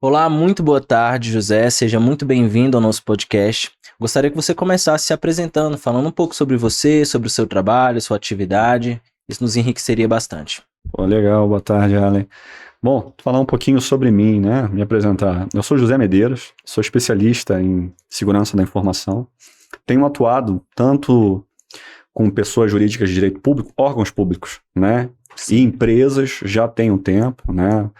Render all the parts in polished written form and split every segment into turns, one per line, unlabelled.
Olá, muito boa tarde, José. Seja muito bem-vindo ao nosso podcast. Gostaria que você começasse se apresentando, falando um pouco sobre você, sobre o seu trabalho, sua atividade. Isso nos enriqueceria bastante.
Pô, legal, boa tarde, Allen. Bom, falar um pouquinho sobre mim, né? Me apresentar. Eu sou José Medeiros, sou especialista em segurança da informação. Tenho atuado tanto com pessoas jurídicas de direito público, órgãos públicos, né? E
Sim.
empresas já tem um tempo, né?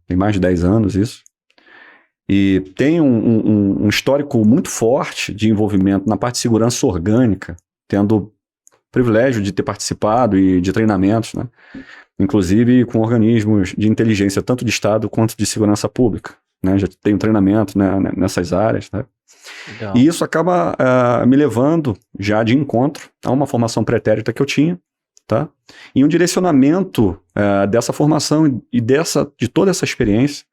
Tem mais de 10 anos isso. E tenho um histórico muito forte de envolvimento na parte de segurança orgânica, tendo privilégio de ter participado e de treinamentos, né? Inclusive com organismos de inteligência, tanto de Estado quanto de segurança pública. Né? Já tenho treinamento, né, nessas áreas. Né? E
Legal.
isso acaba me levando já de encontro a uma formação pretérita que eu tinha, tá? E um direcionamento dessa formação e de toda essa experiência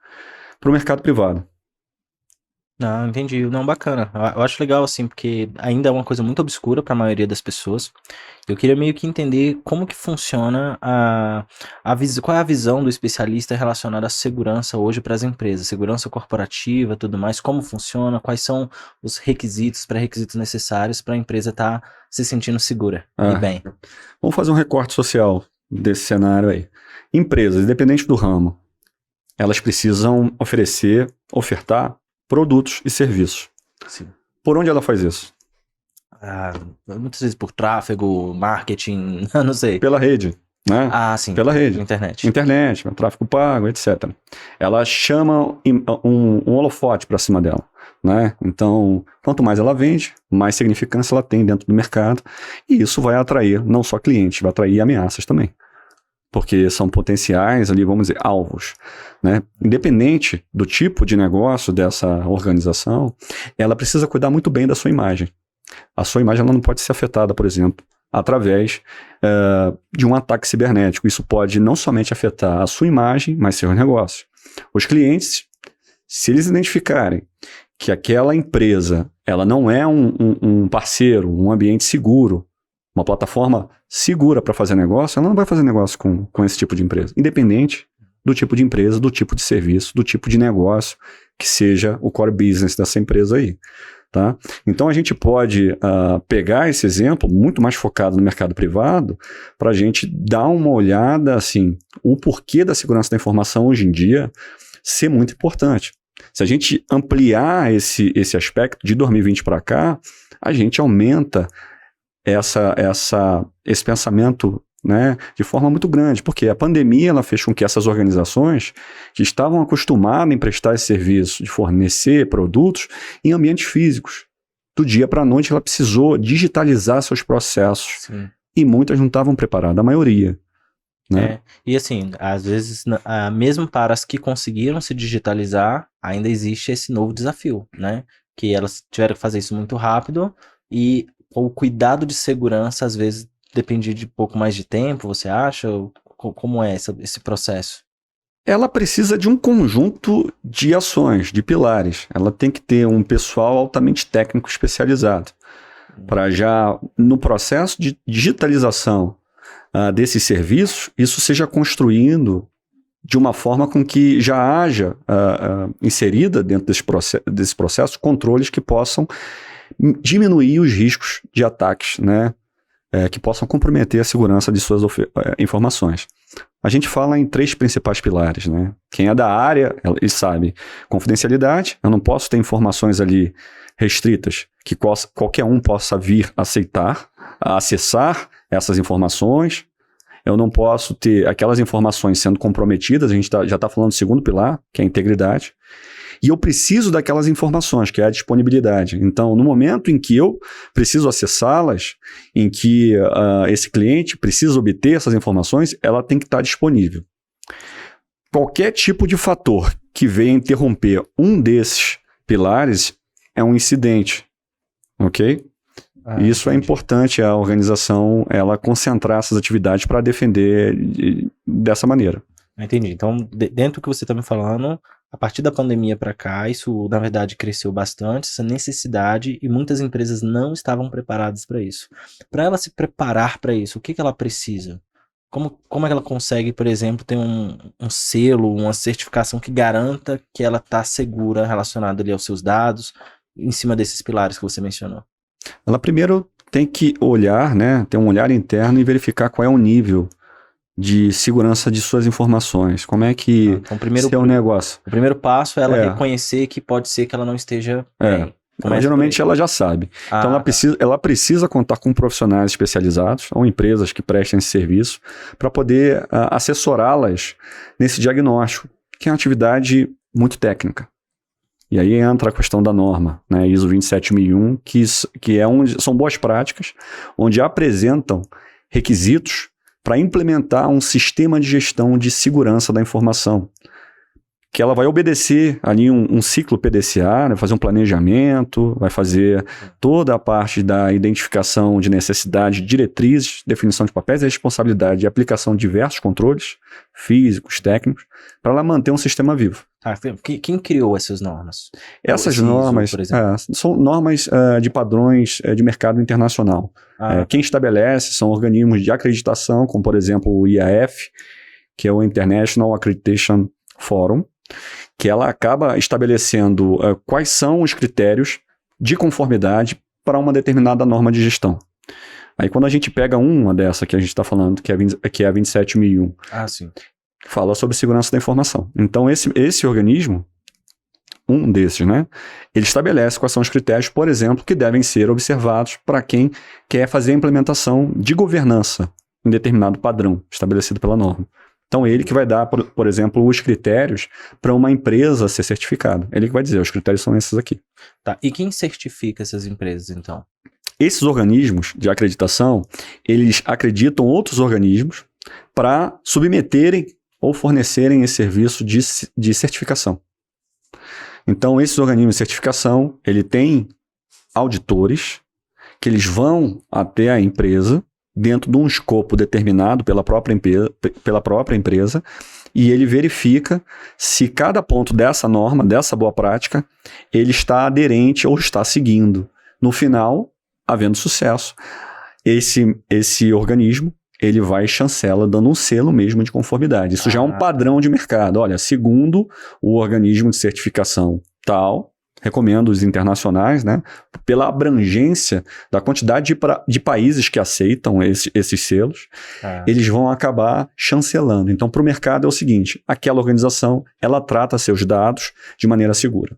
para o mercado privado.
Não, entendi. Não, bacana. Eu acho legal, assim, porque ainda é uma coisa muito obscura para a maioria das pessoas. Eu queria meio que entender como que funciona qual é a visão do especialista relacionada à segurança hoje para as empresas, segurança corporativa, tudo mais, como funciona, quais são os requisitos, pré-requisitos necessários para a empresa estar se sentindo segura e
Ah,
bem.
vamos fazer um recorte social desse cenário aí. Empresas, independente do ramo, elas precisam ofertar produtos e serviços.
Sim.
Por onde ela faz isso?
Ah, muitas vezes por tráfego, marketing, eu não sei.
Pela rede, né?
Ah, sim,
Pela rede.
internet.
Internet, tráfego pago, etc. Ela chama um holofote para cima dela. Né? Então, quanto mais ela vende, mais significância ela tem dentro do mercado. E isso vai atrair não só clientes, vai atrair ameaças também. Porque são potenciais ali, vamos dizer, alvos. Né? Independente do tipo de negócio dessa organização, ela precisa cuidar muito bem da sua imagem. A sua imagem ela não pode ser afetada, por exemplo, através de um ataque cibernético. Isso pode não somente afetar a sua imagem, mas seu negócio. Os clientes, se eles identificarem que aquela empresa ela não é um parceiro, um ambiente seguro, uma plataforma segura para fazer negócio, ela não vai fazer negócio com esse tipo de empresa, independente do tipo de empresa, do tipo de serviço, do tipo de negócio que seja o core business dessa empresa aí. Tá? Então a gente pode pegar esse exemplo, muito mais focado no mercado privado, para a gente dar uma olhada, assim, o porquê da segurança da informação hoje em dia ser muito importante. Se a gente ampliar esse aspecto de 2020 para cá, a gente aumenta esse pensamento, né, de forma muito grande, porque a pandemia ela fez com que essas organizações que estavam acostumadas em prestar esse serviço, de fornecer produtos em ambientes físicos, do dia para a noite ela precisou digitalizar seus processos
Sim.
e muitas não estavam preparadas, a maioria. Né?
E assim, às vezes, mesmo para as que conseguiram se digitalizar, ainda existe esse novo desafio, né? Que elas tiveram que fazer isso muito rápido e o cuidado de segurança, às vezes, depende de pouco mais de tempo, você acha? Ou como é esse processo?
Ela precisa de um conjunto de ações, de pilares. Ela tem que ter um pessoal altamente técnico especializado para já, no processo de digitalização desses serviços, isso seja construindo de uma forma com que já haja inserida dentro desse processo controles que possam diminuir os riscos de ataques, né, que possam comprometer a segurança de suas informações. A gente fala em 3 principais pilares, né? Quem é da área, ele sabe. Confidencialidade, eu não posso ter informações ali restritas que qualquer um possa vir aceitar, acessar essas informações. Eu não posso ter aquelas informações sendo comprometidas, a gente já está falando do segundo pilar, que é a integridade. E eu preciso daquelas informações, que é a disponibilidade. Então, no momento em que eu preciso acessá-las, em que esse cliente precisa obter essas informações, ela tem que estar disponível. Qualquer tipo de fator que venha interromper um desses pilares é um incidente, ok? Isso é
Entendi.
importante, a organização ela concentrar essas atividades para defender dessa maneira.
Entendi. Então, dentro do que você está me falando, a partir da pandemia para cá, isso na verdade cresceu bastante, essa necessidade, e muitas empresas não estavam preparadas para isso. Para ela se preparar para isso, o que que ela precisa? Como é que ela consegue, por exemplo, ter um selo, uma certificação que garanta que ela está segura relacionada ali aos seus dados, em cima desses pilares que você mencionou?
Ela primeiro tem que olhar, né, ter um olhar interno e verificar qual é o nível de segurança de suas informações. Como é que
Então,
seu negócio?
o primeiro passo é ela
É.
reconhecer que pode ser que ela não esteja
É.
bem.
Ela, geralmente ela já sabe. Então ela precisa contar com profissionais especializados ou empresas que prestem esse serviço para poder assessorá-las nesse diagnóstico, que é uma atividade muito técnica. E aí entra a questão da norma, né, ISO 27001, que são boas práticas, onde apresentam requisitos para implementar um sistema de gestão de segurança da informação, que ela vai obedecer ali um ciclo PDCA, né, fazer um planejamento, vai fazer toda a parte da identificação de necessidades, diretrizes, definição de papéis e responsabilidade e aplicação de diversos controles físicos, técnicos, para ela manter um sistema vivo.
Quem criou essas normas?
Essas normas são normas de padrões de mercado internacional. Quem estabelece são organismos de acreditação, como por exemplo o IAF, que é o International Accreditation Forum, que ela acaba estabelecendo quais são os critérios de conformidade para uma determinada norma de gestão. Aí quando a gente pega uma dessa que a gente está falando, que é a 27001,
sim.
fala sobre segurança da informação. Então esse organismo, um desses, né, ele estabelece quais são os critérios, por exemplo, que devem ser observados para quem quer fazer a implementação de governança em determinado padrão estabelecido pela norma. Então, ele que vai dar, por exemplo, os critérios para uma empresa ser certificada. Ele que vai dizer, os critérios são esses aqui.
Tá. E quem certifica essas empresas, então?
Esses organismos de acreditação, eles acreditam outros organismos para submeterem ou fornecerem esse serviço de certificação. Então, esses organismos de certificação, ele tem auditores que eles vão até a empresa dentro de um escopo determinado pela própria empresa, e ele verifica se cada ponto dessa norma, dessa boa prática, ele está aderente ou está seguindo. No final, havendo sucesso, esse organismo, ele vai e chancela, dando um selo mesmo de conformidade. Isso já é um padrão de mercado. Olha, segundo o organismo de certificação tal, recomendo os internacionais, né, pela abrangência da quantidade de países que aceitam esses selos, eles vão acabar chancelando. Então, para o mercado é o seguinte, aquela organização, ela trata seus dados de maneira segura.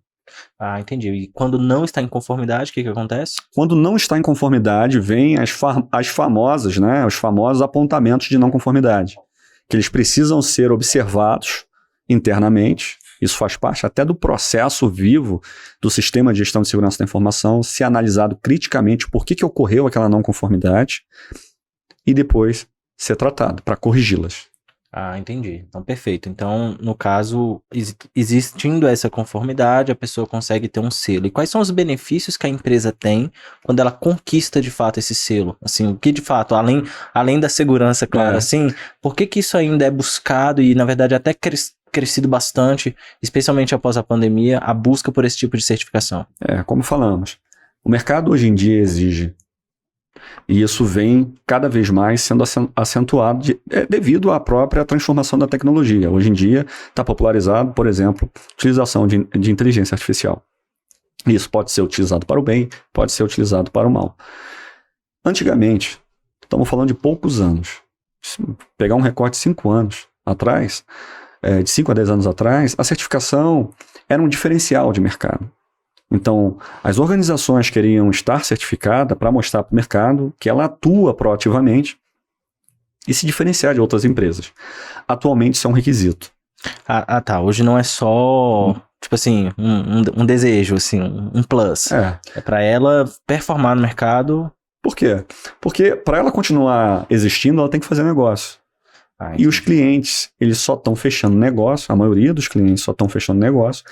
Entendi. E quando não está em conformidade, o que acontece?
Quando não está em conformidade, vem as famosas, né, os famosos apontamentos de não conformidade, que eles precisam ser observados internamente. Isso faz parte até do processo vivo do sistema de gestão de segurança da informação, ser analisado criticamente por que ocorreu aquela não conformidade e depois ser tratado para corrigi-las.
Entendi. Então, perfeito. Então, no caso, existindo essa conformidade, a pessoa consegue ter um selo. E quais são os benefícios que a empresa tem quando ela conquista, de fato, esse selo? Assim, o que, de fato, além da segurança, claro, assim, por que isso ainda é buscado e, na verdade, até crescido bastante, especialmente após a pandemia, a busca por esse tipo de certificação?
Como falamos, o mercado hoje em dia exige, e isso vem cada vez mais sendo acentuado devido à própria transformação da tecnologia. Hoje em dia está popularizado, por exemplo, a utilização de inteligência artificial. Isso pode ser utilizado para o bem, pode ser utilizado para o mal. Antigamente, estamos falando de poucos anos, pegar um recorte de 5 anos atrás, de 5 a 10 anos atrás, a certificação era um diferencial de mercado. Então, as organizações queriam estar certificadas para mostrar para o mercado que ela atua proativamente e se diferenciar de outras empresas. Atualmente, isso é um requisito.
Tá. Hoje não é só, tipo assim, um desejo, assim, um plus. É para ela performar no mercado.
Por quê? Porque para ela continuar existindo, ela tem que fazer negócio. E os clientes, eles só estão fechando negócio, a maioria dos clientes só estão fechando negócio,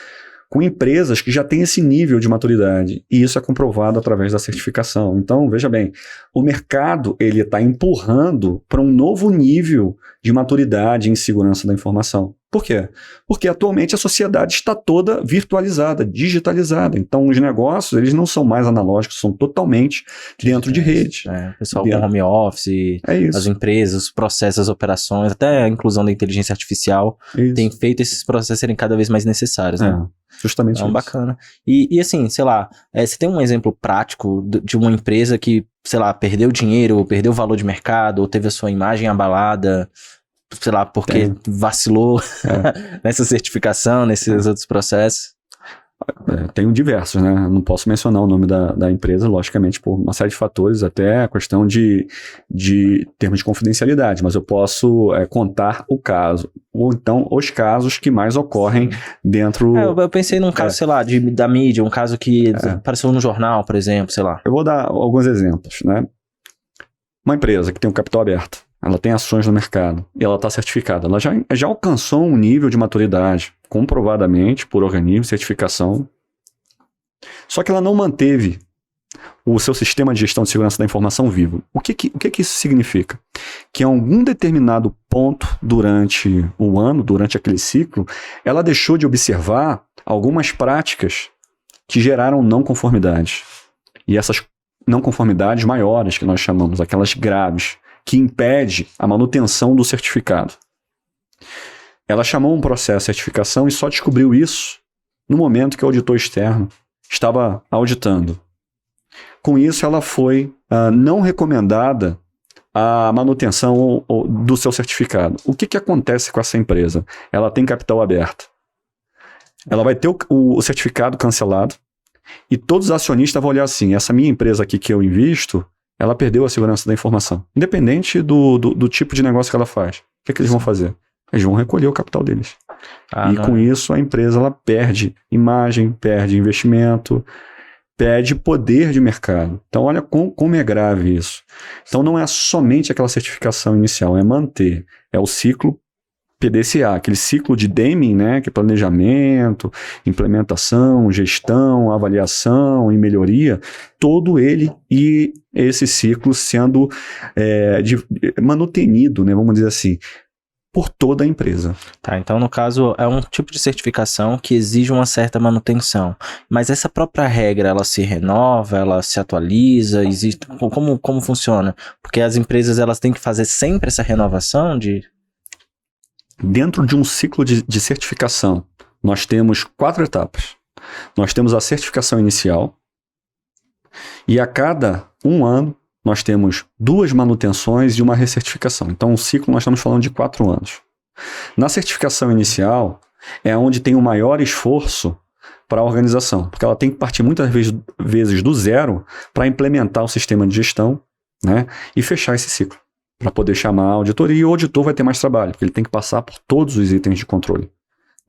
com empresas que já têm esse nível de maturidade. E isso é comprovado através da certificação. Então, veja bem, o mercado ele está empurrando para um novo nível de maturidade em segurança da informação. Por quê? Porque atualmente a sociedade está toda virtualizada, digitalizada. Então, os negócios eles não são mais analógicos, são totalmente dentro de rede.
O pessoal com home office, as empresas, os processos, as operações, até a inclusão da inteligência artificial tem feito esses processos serem cada vez mais necessários, né?
Justamente isso.
Bacana. E assim, sei lá, você tem um exemplo prático de uma empresa que, sei lá, perdeu dinheiro, ou perdeu valor de mercado, ou teve a sua imagem abalada, sei lá, porque vacilou nessa certificação, nesses outros processos?
Tenho diversos, né? Não posso mencionar o nome da empresa, logicamente, por uma série de fatores, até a questão de termos de confidencialidade, mas eu posso contar o caso, ou então os casos que mais ocorrem dentro...
Eu pensei num caso, sei lá, da mídia, um caso que apareceu no jornal, por exemplo, sei lá.
Eu vou dar alguns exemplos, né? Uma empresa que tem um capital aberto, ela tem ações no mercado e ela está certificada. Ela já alcançou um nível de maturidade, comprovadamente, por organismo, certificação. Só que ela não manteve o seu sistema de gestão de segurança da informação vivo. O que isso significa? Que em algum determinado ponto durante o ano, durante aquele ciclo, ela deixou de observar algumas práticas que geraram não conformidades. E essas não conformidades maiores, que nós chamamos, aquelas graves, que impede a manutenção do certificado. Ela chamou um processo de certificação e só descobriu isso no momento que o auditor externo estava auditando. Com isso, ela foi não recomendada a manutenção do seu certificado. O que acontece com essa empresa? Ela tem capital aberto. Ela vai ter o certificado cancelado e todos os acionistas vão olhar assim, essa minha empresa aqui que eu invisto, ela perdeu a segurança da informação. Independente do tipo de negócio que ela faz. O que eles vão fazer? Eles vão recolher o capital deles. Com isso, a empresa ela perde imagem, perde investimento, perde poder de mercado. Então, olha como é grave isso. Então, não é somente aquela certificação inicial, é manter. É o ciclo PDCA, aquele ciclo de DEMIN, né, que é planejamento, implementação, gestão, avaliação e melhoria, todo ele e esse ciclo sendo manutenido, né, vamos dizer assim, por toda a empresa.
Tá, então no caso é um tipo de certificação que exige uma certa manutenção, mas essa própria regra, ela se renova, ela se atualiza, existe, como funciona? Porque as empresas elas têm que fazer sempre essa renovação de...
Dentro de um ciclo de certificação, nós temos 4 etapas. Nós temos a certificação inicial e a cada 1 ano nós temos 2 manutenções e uma recertificação. Então, um ciclo nós estamos falando de 4 anos. Na certificação inicial é onde tem o maior esforço para a organização, porque ela tem que partir muitas vezes do zero para implementar o sistema de gestão, né, e fechar esse ciclo. Para poder chamar a auditoria, e o auditor vai ter mais trabalho, porque ele tem que passar por todos os itens de controle.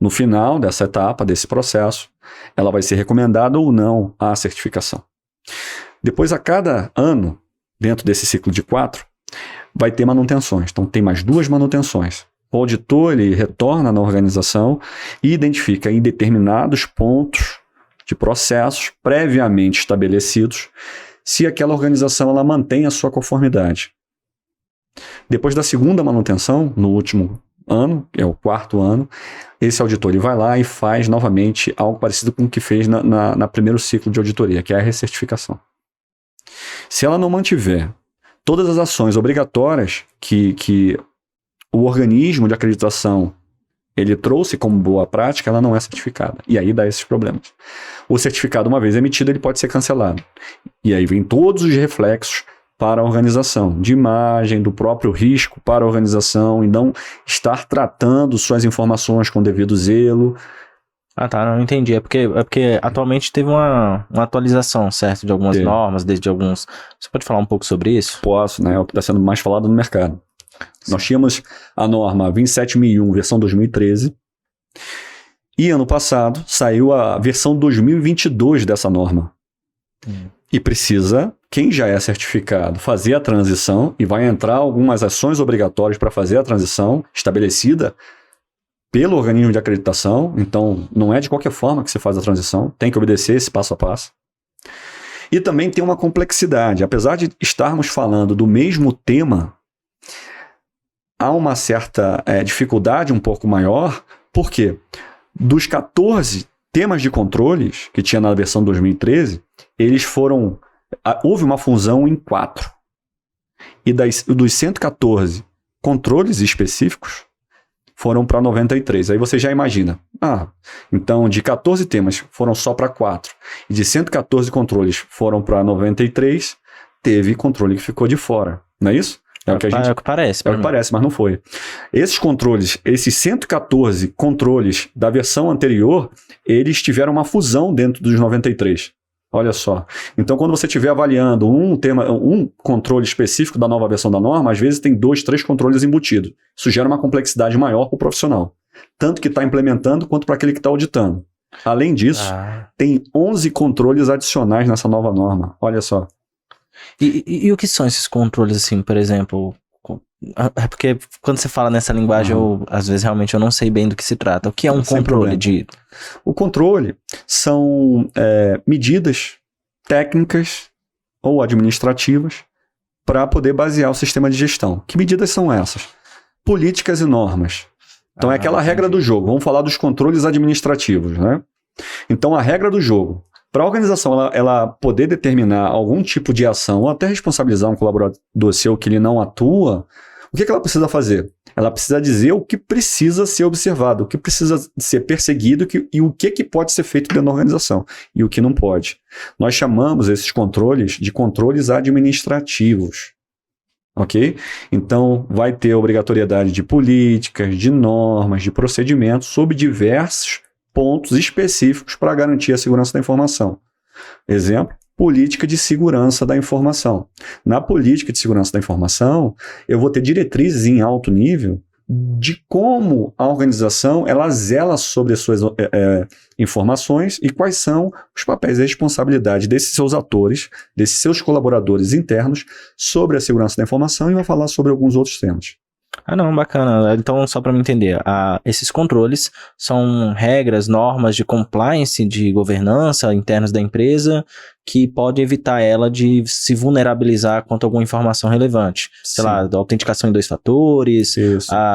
No final dessa etapa, desse processo, ela vai ser recomendada ou não a certificação. Depois, a cada ano, dentro desse ciclo de 4, vai ter manutenções. Então, tem mais 2 manutenções. O auditor ele retorna na organização e identifica em determinados pontos de processos previamente estabelecidos se aquela organização ela mantém a sua conformidade. Depois da segunda manutenção, no último ano, que é o 4º ano, esse auditor ele vai lá e faz novamente algo parecido com o que fez na primeiro ciclo de auditoria, que é a recertificação. Se ela não mantiver todas as ações obrigatórias que o organismo de acreditação ele trouxe como boa prática, ela não é certificada. E aí dá esses problemas. O certificado, uma vez emitido, ele pode ser cancelado. E aí vem todos os reflexos para a organização, de imagem, do próprio risco para a organização, e não estar tratando suas informações com devido zelo.
Ah, tá, não entendi. É porque atualmente teve uma atualização, certo? De algumas normas, desde alguns... Você pode falar um pouco sobre isso?
Posso, né? É o que está sendo mais falado no mercado. Sim. Nós tínhamos a norma 27001, versão 2013, e ano passado saiu a versão 2022 dessa norma. E precisa, quem já é certificado, fazer a transição, e vai entrar algumas ações obrigatórias para fazer a transição estabelecida pelo organismo de acreditação, então não é de qualquer forma que você faz a transição, tem que obedecer esse passo a passo. E também tem uma complexidade, apesar de estarmos falando do mesmo tema, há uma certa dificuldade um pouco maior, porque dos 14 temas de controles que tinha na versão 2013, houve uma fusão em 4. E dos 114 controles específicos, foram para 93. Aí você já imagina. Então de 14 temas foram só para 4. E de 114 controles foram para 93, teve controle que ficou de fora. Não é isso?
É o que parece.
É o que parece, mas não foi. Esses controles, esses 114 controles da versão anterior, eles tiveram uma fusão dentro dos 93. Olha só. Então, quando você estiver avaliando um controle específico da nova versão da norma, às vezes tem 2, 3 controles embutidos. Isso gera uma complexidade maior para o profissional. Tanto que está implementando, quanto para aquele que está auditando. Além disso, tem 11 controles adicionais nessa nova norma. Olha só.
E o que são esses controles, assim, por exemplo? É porque quando você fala nessa linguagem, às vezes realmente eu não sei bem do que se trata. O que é um controle de...
O controle são medidas técnicas ou administrativas para poder basear o sistema de gestão. Que medidas são essas? Políticas e normas. Então é aquela regra do jogo. Vamos falar dos controles administrativos, né? Então a regra do jogo. Para a organização ela poder determinar algum tipo de ação ou até responsabilizar um colaborador seu que ele não atua, o que ela precisa fazer? Ela precisa dizer o que precisa ser observado, o que precisa ser perseguido e o que pode ser feito dentro da organização e o que não pode. Nós chamamos esses controles de controles administrativos. Ok? Então, vai ter obrigatoriedade de políticas, de normas, de procedimentos sobre diversos pontos específicos para garantir a segurança da informação. Exemplo, política de segurança da informação. Na política de segurança da informação, eu vou ter diretrizes em alto nível de como a organização ela zela sobre as suas informações e quais são os papéis e responsabilidades desses seus atores, desses seus colaboradores internos sobre a segurança da informação, e vai falar sobre alguns outros temas.
Não, bacana. Então, só para me entender, esses controles são regras, normas de compliance, de governança internas da empresa que podem evitar ela de se vulnerabilizar quanto a alguma informação relevante. Sei lá, da autenticação em 2 fatores,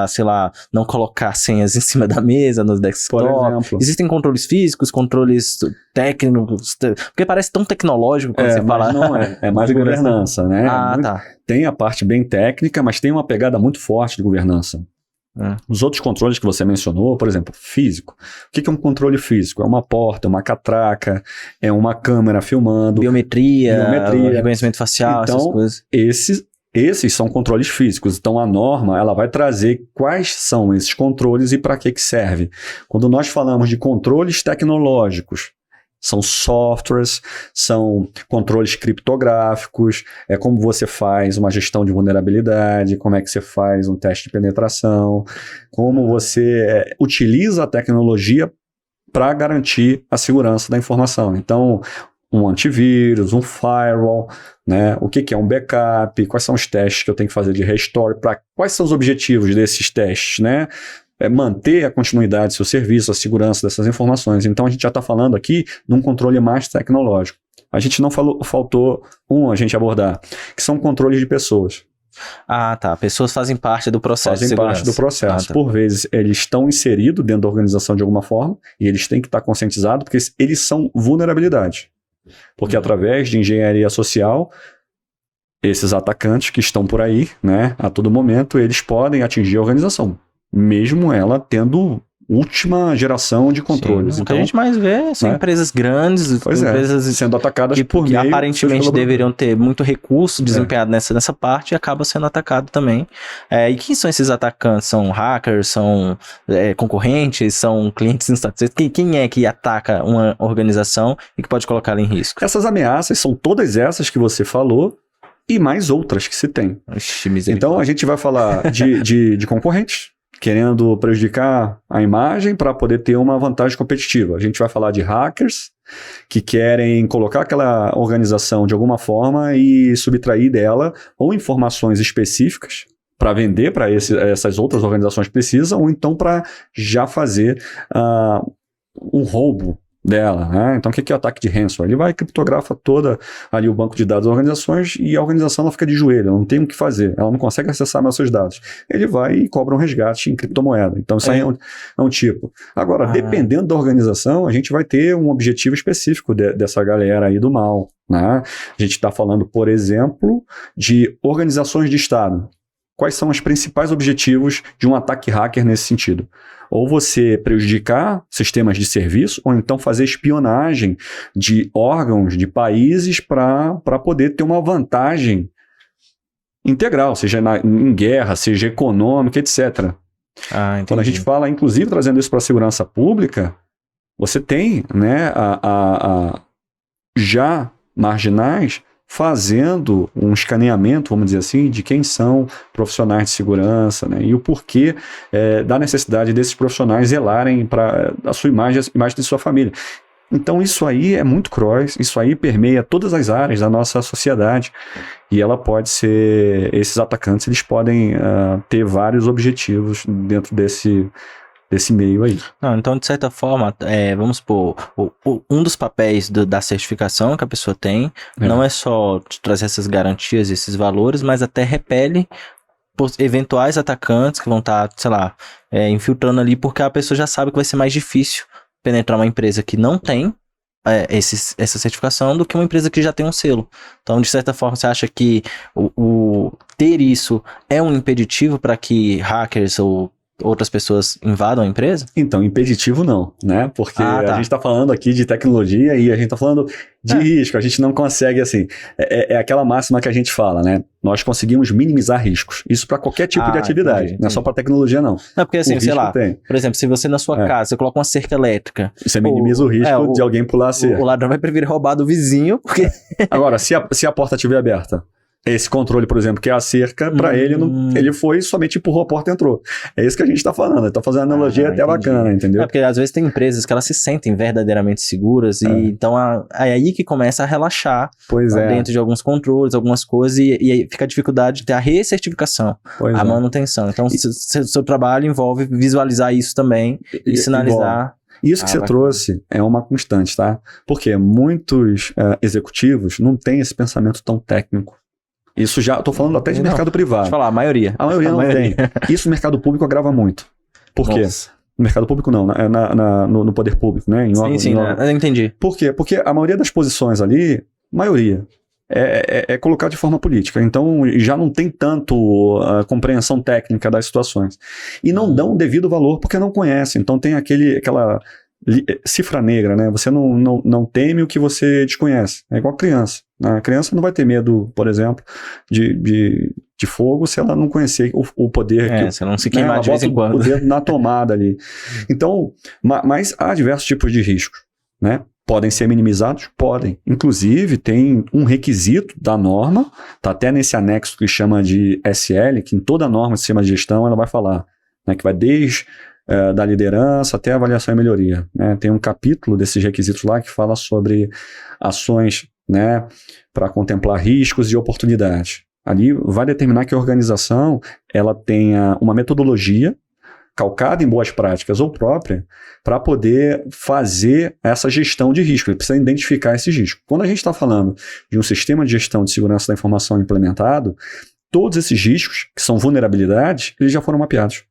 sei lá, não colocar senhas em cima da mesa, no desktop.
Por exemplo.
Existem controles físicos, controles técnicos, porque parece tão tecnológico quando você fala.
Mas não é mais governança, né?
Tá.
Tem a parte bem técnica, mas tem uma pegada muito forte de governança. Os outros controles que você mencionou, por exemplo, físico. O que é um controle físico? É uma porta, é uma catraca, é uma câmera filmando.
Biometria, reconhecimento facial,
então,
essas coisas.
Esses são controles físicos. Então, a norma ela vai trazer quais são esses controles e para que serve. Quando nós falamos de controles tecnológicos, são softwares, são controles criptográficos, é como você faz uma gestão de vulnerabilidade, como é que você faz um teste de penetração, como você utiliza a tecnologia para garantir a segurança da informação. Então, um antivírus, um firewall, né? O que é um backup, quais são os testes que eu tenho que fazer de restore, quais são os objetivos desses testes, né? Manter a continuidade do seu serviço, a segurança dessas informações. Então, a gente já está falando aqui de um controle mais tecnológico. A gente não faltou a gente abordar, que são controles de pessoas.
Tá. Pessoas fazem parte do processo de segurança.
Fazem parte do processo. Por vezes, eles estão inseridos dentro da organização de alguma forma e eles têm que estar conscientizados porque eles são vulnerabilidade. Porque através de engenharia social, esses atacantes que estão por aí, né, a todo momento, eles podem atingir a organização, mesmo ela tendo última geração de controles.
Sim,
então,
o que a gente mais vê são empresas grandes, empresas
sendo atacadas por
que
meio
aparentemente deveriam ter muito recurso desempenhado nessa parte e acaba sendo atacado também. E quem são esses atacantes? São hackers? São concorrentes? São clientes insatisfeitos? Quem é que ataca uma organização e que pode colocá-la em risco?
Essas ameaças são todas essas que você falou e mais outras que se tem. Então a gente vai falar de concorrentes querendo prejudicar a imagem para poder ter uma vantagem competitiva. A gente vai falar de hackers que querem colocar aquela organização de alguma forma e subtrair dela ou informações específicas para vender para essas outras organizações que precisam, ou então para já fazer um roubo dela, né? Então, o que é o ataque de ransomware? Ele vai e criptografa toda ali o banco de dados das organizações e a organização ela fica de joelho, ela não tem o que fazer, ela não consegue acessar mais seus dados. Ele vai e cobra um resgate em criptomoeda. Então, isso aí é um tipo. Agora, dependendo da organização, a gente vai ter um objetivo específico dessa galera aí do mal, né? A gente está falando, por exemplo, de organizações de Estado. Quais são os principais objetivos de um ataque hacker nesse sentido? Ou você prejudicar sistemas de serviço, ou então fazer espionagem de órgãos, de países, para poder ter uma vantagem integral, seja em guerra, seja econômica, etc. Quando a gente fala, inclusive, trazendo isso para a segurança pública, você tem, né, já marginais fazendo um escaneamento, vamos dizer assim, de quem são profissionais de segurança, né, e o porquê da necessidade desses profissionais zelarem para a sua imagem, a imagem de sua família. Então isso aí é muito cross, isso aí permeia todas as áreas da nossa sociedade e ela pode ser, esses atacantes eles podem ter vários objetivos dentro desse meio aí.
Não, então, de certa forma, vamos supor, um dos papéis da certificação que a pessoa tem não é só trazer essas garantias, esses valores, mas até repele eventuais atacantes que vão estar, sei lá, infiltrando ali, porque a pessoa já sabe que vai ser mais difícil penetrar uma empresa que não tem essa certificação do que uma empresa que já tem um selo. Então, de certa forma, você acha que ter isso é um impeditivo para que hackers ou outras pessoas invadam a empresa?
Então, impeditivo não, né? Porque a gente está falando aqui de tecnologia e a gente está falando de risco, a gente não consegue, assim, é aquela máxima que a gente fala, né? Nós conseguimos minimizar riscos. Isso para qualquer tipo de atividade, entendi. Não é só para tecnologia, não.
Não, porque assim, sei lá, por exemplo, se você na sua casa, você coloca uma cerca elétrica...
Você minimiza o risco de alguém pular a cerca.
O ladrão vai preferir roubar do vizinho, porque...
Agora, se a porta estiver aberta, esse controle, por exemplo, que é a cerca, para ele, ele foi somente empurrou a porta e entrou. É isso que a gente está falando. Está fazendo uma analogia até bacana, entendeu?
Porque às vezes tem empresas que elas se sentem verdadeiramente seguras e então é aí que começa a relaxar dentro de alguns controles, algumas coisas e aí fica a dificuldade de ter a recertificação, a manutenção. Então, seu trabalho envolve visualizar isso também e sinalizar...
Isso que você trouxe é uma constante, tá? Porque muitos executivos não têm esse pensamento tão técnico. Isso já, estou falando até de mercado privado.
Deixa eu falar, a maioria.
A maioria não tem. Isso no mercado público agrava muito. Por quê? No mercado público não, no poder público, né?
Eu entendi.
Por quê? Porque a maioria das posições ali, é colocada de forma política. Então já não tem tanto compreensão técnica das situações. E não dão o devido valor porque não conhecem. Então tem aquela cifra negra, né? Você não teme o que você desconhece. É igual criança. A criança não vai ter medo, por exemplo, de fogo se ela não conhecer o poder.
Se ela não se queimar de vez em quando.
O dedo na tomada ali. Então, mas há diversos tipos de riscos, né? Podem ser minimizados? Podem. Inclusive, tem um requisito da norma, tá até nesse anexo que chama de SL, que em toda norma de sistema de gestão ela vai falar, né? Que vai desde da liderança até a avaliação e melhoria, né? Tem um capítulo desses requisitos lá que fala sobre ações, né, para contemplar riscos e oportunidades. Ali vai determinar que a organização ela tenha uma metodologia calcada em boas práticas ou própria para poder fazer essa gestão de risco. Ele precisa identificar esses riscos. Quando a gente está falando de um sistema de gestão de segurança da informação implementado, todos esses riscos, que são vulnerabilidades, eles já foram mapeados.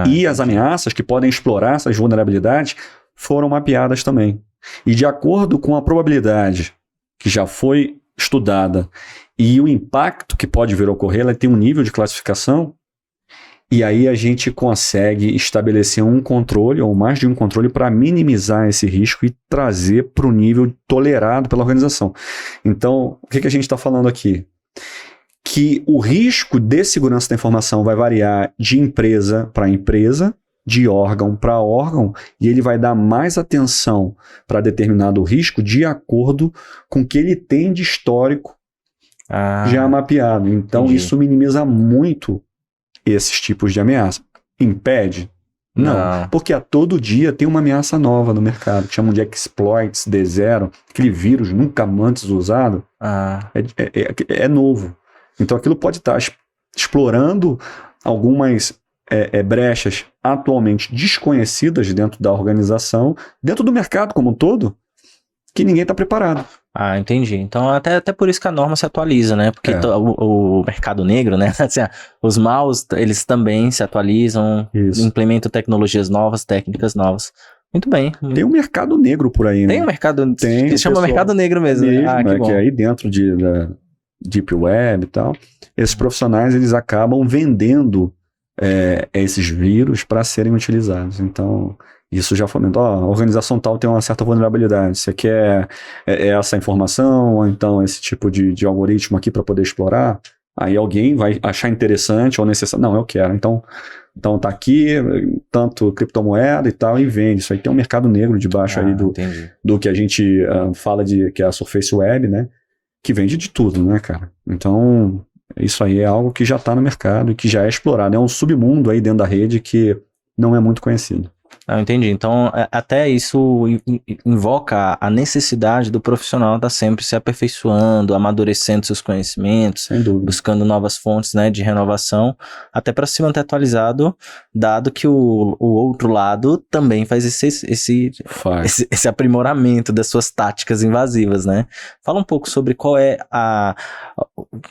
E as ameaças que podem explorar essas vulnerabilidades foram mapeadas também. E de acordo com a probabilidade que já foi estudada e o impacto que pode vir a ocorrer, ela tem um nível de classificação e aí a gente consegue estabelecer um controle ou mais de um controle para minimizar esse risco e trazer para o nível tolerado pela organização. Então, o que a gente está falando aqui? Que o risco de segurança da informação vai variar de empresa para empresa, de órgão para órgão, e ele vai dar mais atenção para determinado risco de acordo com o que ele tem de histórico já mapeado. Então, isso minimiza muito esses tipos de ameaça. Impede? Não, porque a todo dia tem uma ameaça nova no mercado, que chamam de exploits D0, aquele vírus nunca antes usado, é novo. Então aquilo pode estar explorando algumas brechas atualmente desconhecidas dentro da organização, dentro do mercado como um todo, que ninguém está preparado.
Ah, entendi. Então, até por isso que a norma se atualiza, né? Porque o mercado negro, né? Assim, os maus, eles também se atualizam, implementam tecnologias novas, técnicas novas. Muito bem.
Tem um mercado negro por aí, né?
Tem um mercado,
tem,
que se chama mercado negro mesmo. Que bom.
Que é aí dentro da Deep Web e tal. Esses profissionais, eles acabam vendendo esses vírus para serem utilizados. Então, isso já fomenta. A organização tal tem uma certa vulnerabilidade. Você quer essa informação, ou então esse tipo de algoritmo aqui para poder explorar? Aí alguém vai achar interessante ou necessário. Não, eu quero. Então tá aqui, tanto criptomoeda e tal, e vende. Isso aí tem um mercado negro debaixo aí do que a gente fala que é a Surface Web, né? Que vende de tudo, né, cara? Então, isso aí é algo que já está no mercado e que já é explorado. É um submundo aí dentro da rede que não é muito conhecido.
Ah, entendi. Então, até isso invoca a necessidade do profissional estar sempre se aperfeiçoando, amadurecendo seus conhecimentos, buscando novas fontes, né, de renovação, até para se manter atualizado, dado que o outro lado também faz esse aprimoramento das suas táticas invasivas, né? Fala um pouco sobre qual é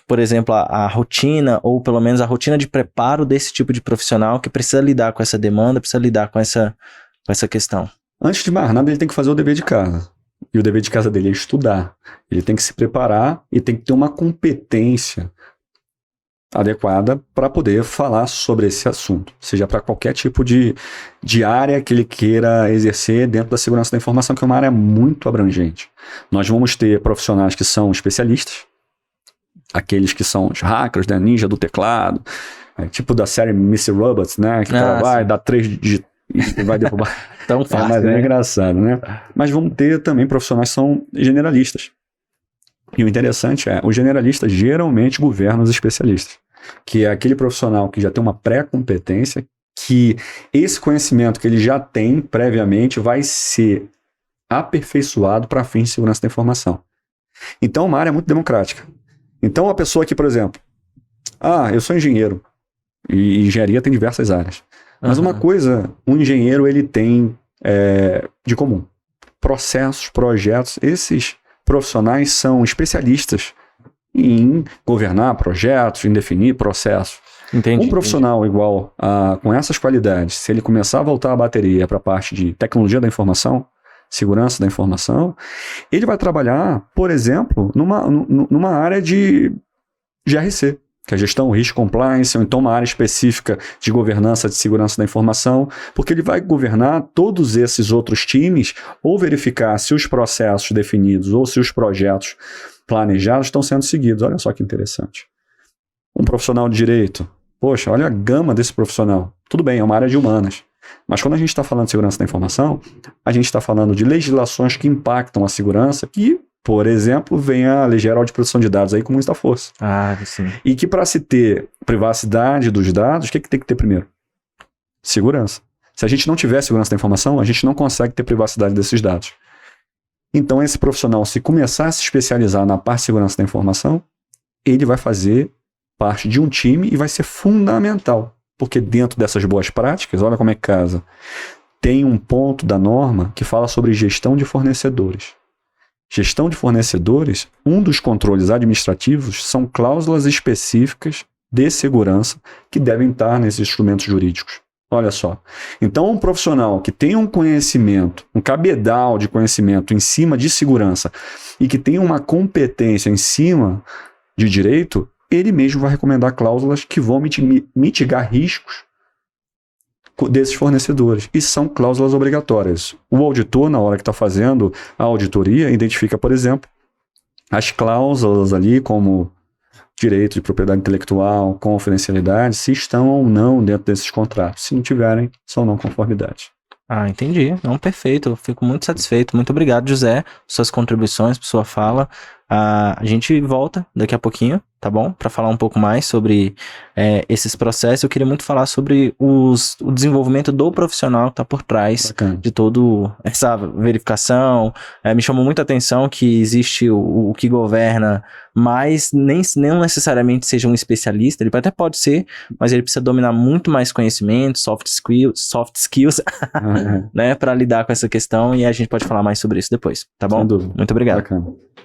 por exemplo, a rotina, ou pelo menos a rotina de preparo desse tipo de profissional que precisa lidar com essa demanda, precisa lidar com essa questão.
Antes de mais nada, ele tem que fazer o dever de casa. E o dever de casa dele é estudar. Ele tem que se preparar e tem que ter uma competência adequada para poder falar sobre esse assunto, seja para qualquer tipo de área que ele queira exercer dentro da segurança da informação, que é uma área muito abrangente. Nós vamos ter profissionais que são especialistas, aqueles que são os hackers, né, ninja do teclado, tipo da série Mr. Robots, né, que o cara vai dar 3 dígitos e vai derrubar.
Tão fácil,
mas é engraçado, né? Mas vamos ter também profissionais que são generalistas. E o interessante os generalistas geralmente governam os especialistas, que é aquele profissional que já tem uma pré-competência, que esse conhecimento que ele já tem previamente vai ser aperfeiçoado para fins de segurança da informação. Então, uma área muito democrática. Então, a pessoa que, por exemplo, eu sou engenheiro, e engenharia tem diversas áreas. Mas uma coisa, um engenheiro ele tem de comum: processos, projetos. Esses profissionais são especialistas em governar projetos, em definir processos.
Entendi,
um profissional igual com essas qualidades, se ele começar a voltar a bateria para a parte de tecnologia da informação, segurança da informação, ele vai trabalhar, por exemplo, numa área de GRC, que é gestão, risco, compliance, ou então uma área específica de governança de segurança da informação, porque ele vai governar todos esses outros times, ou verificar se os processos definidos ou se os projetos planejados estão sendo seguidos. Olha só que interessante. Um profissional de direito, poxa, olha a gama desse profissional. Tudo bem, é uma área de humanas, mas quando a gente está falando de segurança da informação, a gente está falando de legislações que impactam a segurança, que, por exemplo, vem a Lei Geral de Proteção de Dados aí com muita força.
Sim.
E que para se ter privacidade dos dados, o que tem que ter primeiro? Segurança. Se a gente não tiver segurança da informação, a gente não consegue ter privacidade desses dados. Então, esse profissional, se começar a se especializar na parte de segurança da informação, ele vai fazer parte de um time e vai ser fundamental. Porque dentro dessas boas práticas, olha como é que casa, tem um ponto da norma que fala sobre gestão de fornecedores. Gestão de fornecedores, um dos controles administrativos são cláusulas específicas de segurança que devem estar nesses instrumentos jurídicos. Olha só. Então, um profissional que tem um conhecimento, um cabedal de conhecimento em cima de segurança e que tem uma competência em cima de direito, ele mesmo vai recomendar cláusulas que vão mitigar riscos desses fornecedores. E são cláusulas obrigatórias. O auditor, na hora que está fazendo a auditoria, identifica, por exemplo, as cláusulas ali como direito de propriedade intelectual, confidencialidade, se estão ou não dentro desses contratos. Se não tiverem, são não conformidades.
Entendi. Não, perfeito. Eu fico muito satisfeito. Muito obrigado, José, por suas contribuições, por sua fala. A gente volta daqui a pouquinho, tá bom? Para falar um pouco mais sobre esses processos. Eu queria muito falar sobre o desenvolvimento do profissional que está por trás
Bacana.
de toda essa verificação. Me chamou muita atenção que existe o que governa, mas não necessariamente seja um especialista. Ele até pode ser, mas ele precisa dominar muito mais conhecimento, soft skills, né, para lidar com essa questão, e a gente pode falar mais sobre isso depois, tá bom?
Sem dúvida.
Muito obrigado.
Bacana.